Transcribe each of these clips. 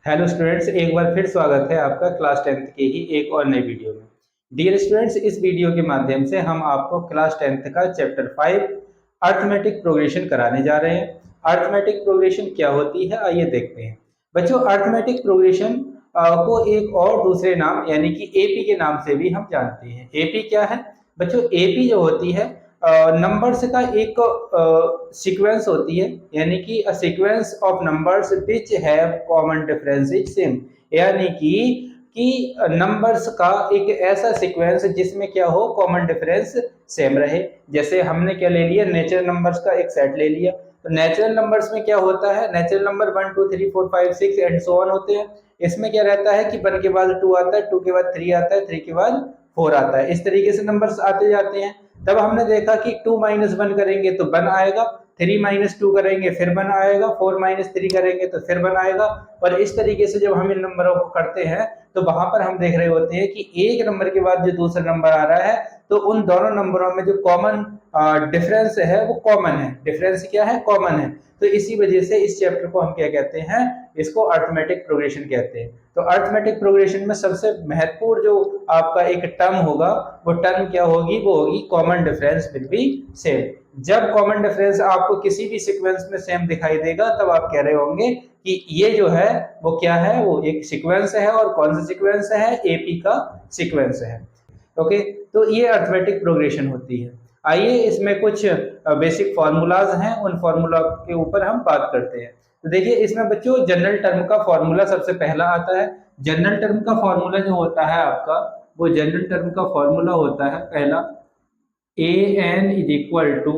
Hello students, एक बार फिर स्वागत है आपका क्लास 10th के ही एक और नई वीडियो में। डियर स्टूडेंट्स, इस वीडियो के माध्यम से हम आपको क्लास 10th का चैप्टर 5 अर्थमेटिक प्रोग्रेशन कराने जा रहे हैं। अर्थमेटिक प्रोग्रेशन क्या होती है, आइए देखते हैं। बच्चों, अर्थमेटिक प्रोग्रेशन को एक और दूसरे नाम यानी कि एपी के नाम से भी हम जानते हैं। एपी क्या है बच्चों? एपी जो होती है नंबर्स का एक सीक्वेंस होती है, यानी कि a sequence of numbers which have common difference is same, यानी कि नंबर्स का एक ऐसा सीक्वेंस जिसमें क्या हो, कॉमन डिफरेंस सेम रहे। जैसे हमने क्या ले लिया, नेचुरल नंबर्स का एक सेट ले लिया। तो नेचुरल नंबर्स में क्या होता है, natural number 1 2 3 4 5 6 and so on होते हैं। इसमें क्या रहता है कि 1 के बाद 2 आता है, 2 के बाद 3 आता है, 3 के बाद 4 आता है। इस तरीके से नंबर्स आते जाते हैं। तब हमने देखा कि 2 माइनस 1 करेंगे तो 1 आएगा, 3 माइनस 2 करेंगे फिर 1 आएगा, 4 माइनस 3 करेंगे तो फिर 1 आएगा। और इस तरीके से जब हम इन नंबरों को करते हैं तो वहां पर हम देख रहे होते हैं कि एक नंबर के बाद जो दूसरा नंबर आ रहा है, तो उन दोनों नंबरों में जो कॉमन डिफरेंस है वो कॉमन है। डिफरेंस क्या है? कॉमन है। तो इसी वजह से इस चैप्टर को हम क्या कहते हैं, इसको अर्थमेटिक प्रोग्रेशन कहते हैं। तो अर्थमेटिक प्रोग्रेशन में सबसे महत्वपूर्ण जो आपका एक टर्म होगा, वो टर्म क्या होगी? वो होगी common difference will be same. जब कॉमन डिफरेंस आपको किसी भी सीक्वेंस में सेम दिखाई देगा, तब आप कह रहे होंगे कि ये जो है वो क्या है, वो एक सीक्वेंस है। और कौन सा सीक्वेंस है? एपी का सीक्वेंस है। ओके, तो ये अर्थमेटिक प्रोग्रेशन होती है। आइए इसमें कुछ बेसिक फार्मूलाज हैं, उन फार्मूला के ऊपर हम बात करते हैं। तो देखिए, इसमें बच्चों जनरल टर्म का फार्मूला सबसे पहला आता है। जनरल टर्म का फार्मूला जो होता है आपका, वो जनरल टर्म का फार्मूला होता है पहला, A N is equal to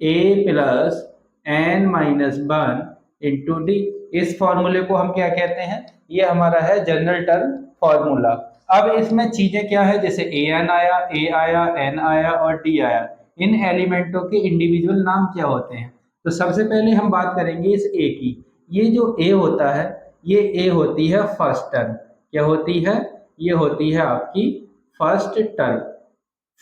A plus N minus one into D. इस फॉर्मूले को हम क्या कहते हैं? ये हमारा है जनरल टर्म फॉर्मूला। अब इसमें चीजें क्या है, जैसे ए एन आया, ए आया, एन आया और डी आया, इन एलिमेंटों के इंडिविजुअल नाम क्या होते हैं? तो सबसे पहले हम बात करेंगे इस ए की। ये जो ए होता है, ये ए होती है फर्स्ट टर्म। क्या होती है? ये होती है आपकी फर्स्ट टर्म।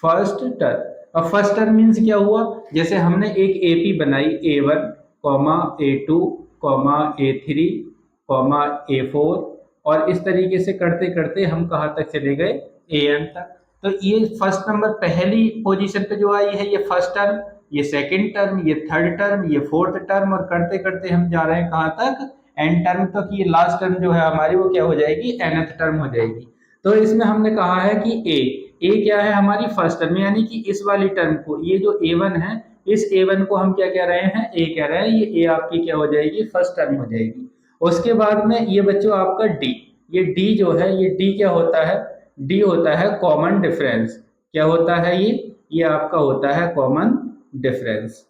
First term. अब फर्स्ट टर्म मीन्स क्या हुआ? जैसे हमने एक एपी बनाई, A1 comma A2 comma A3 comma A4, और इस तरीके से करते करते हम कहाँ तक चले गए? एन तक। तो ये फर्स्ट नंबर पहली पोजीशन पे जो आई है, ये फर्स्ट टर्म, ये सेकंड टर्म, ये थर्ड टर्म, ये फोर्थ टर्म, और करते करते हम जा रहे हैं कहाँ तक? एन टर्म तक। ये लास्ट टर्म जो है हमारी, वो क्या हो जाएगी? nth टर्म हो जाएगी। तो इसमें हमने कहा है कि ए क्या है? हमारी फर्स्ट टर्म, यानी कि इस वाली टर्म को, ये जो ए1 है, इस ए1 को हम क्या कह रहे हैं? ए कह रहे हैं। ये ए आपकी क्या हो जाएगी? फर्स्ट टर्म हो जाएगी। उसके बाद में ये बच्चों आपका डी। ये डी जो है, ये डी क्या होता है? डी होता है कॉमन डिफरेंस। क्या होता है ये आपका होता है कॉमन डिफरेंस।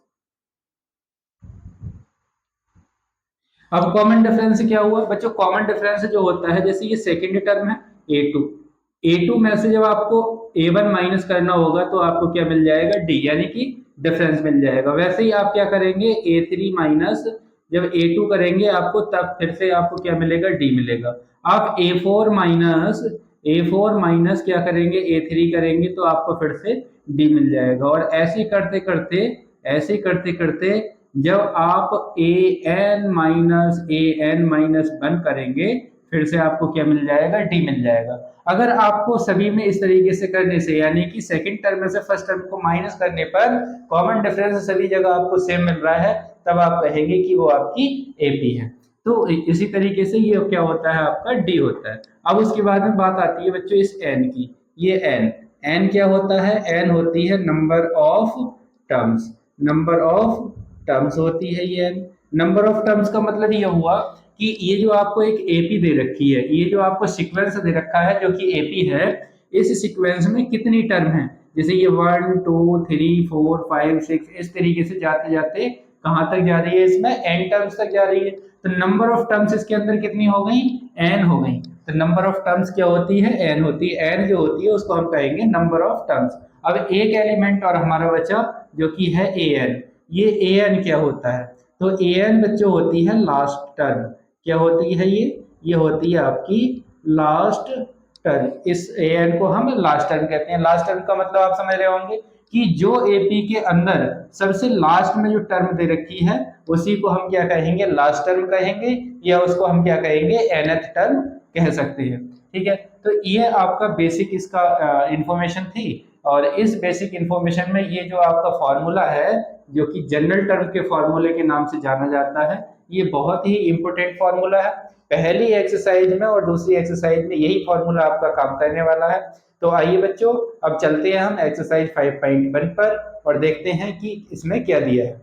अब कॉमन डिफरेंस क्या हुआ बच्चों? कॉमन डिफरेंस जो होता है, जैसे ये सेकंड टर्म है ए2, ए2 में से जब आपको ए1 माइनस करना होगा तो आपको क्या मिल जाएगा? डी, यानी कि डिफरेंस मिल जाएगा। वैसे ही आप क्या करेंगे? ए3 माइनस जब ए2 करेंगे आपको, तब फिर से आपको क्या मिलेगा? डी मिलेगा। आप ए4 माइनस क्या करेंगे? ए3 करेंगे तो आपको फिर से डी मिल जाएगा। और ऐसे करते करते जब आप ए एन माइनस करेंगे, फिर से आपको क्या मिल जाएगा? डी मिल जाएगा। अगर आपको सभी में इस तरीके से करने से, यानी कि सेकंड टर्म में से फर्स्ट टर्म को माइनस करने पर कॉमन डिफरेंस सभी जगह आपको सेम मिल रहा है, तब आप कहेंगे कि वो आपकी एपी है। तो इसी तरीके से ये क्या होता है? आपका डी होता है। अब उसके बाद में बात आती है बच्चों इस एन की। ये एन, एन क्या होता है? एन होती है number of terms. Number of terms होती है ये। नंबर ऑफ टर्म्स का मतलब ये हुआ कि ये जो आपको एक एपी दे रखी है, ये जो आपको सीक्वेंस दे रखा है जो कि एपी है, इस सीक्वेंस में कितनी टर्म है? जैसे ये 1 2 3 4 5 6, इस तरीके से जाते जाते कहाँ तक जा रही है? इसमें एन टर्म्स तक जा रही है। तो नंबर ऑफ टर्म्स इसके अंदर कितनी हो गई? एन हो गई। तो नंबर ऑफ टर्म्स क्या होती है? एन होती है। एन जो होती है उसको हम कहेंगे नंबर ऑफ टर्म्स। अब एक एलिमेंट और हमारा बचा जो कि है ए एन। ये ए एन क्या होता है? तो ए एन बच्चों होती है लास्ट टर्म। क्या होती है ये होती है आपकी लास्ट टर्म। इस ए एन को हम लास्ट टर्म कहते हैं। लास्ट टर्म का मतलब आप समझ रहे होंगे कि जो एपी के अंदर सबसे लास्ट में जो टर्म दे रखी है उसी को हम क्या कहेंगे, लास्ट टर्म कहेंगे, या उसको हम क्या कहेंगे, nth टर्म कह सकते हैं। ठीक है, तो ये आपका बेसिक इसका इंफॉर्मेशन थी। और इस बेसिक इंफॉर्मेशन में ये जो आपका फॉर्मूला है जो कि जनरल टर्म के फॉर्मूले के नाम से जाना जाता है, ये बहुत ही इंपॉर्टेंट फॉर्मूला है। पहली एक्सरसाइज में और दूसरी एक्सरसाइज में यही फॉर्मूला आपका काम करने वाला है। तो आइए बच्चों, अब चलते हैं हम एक्सरसाइज 5.1 पर और देखते हैं कि इसमें क्या दिया है।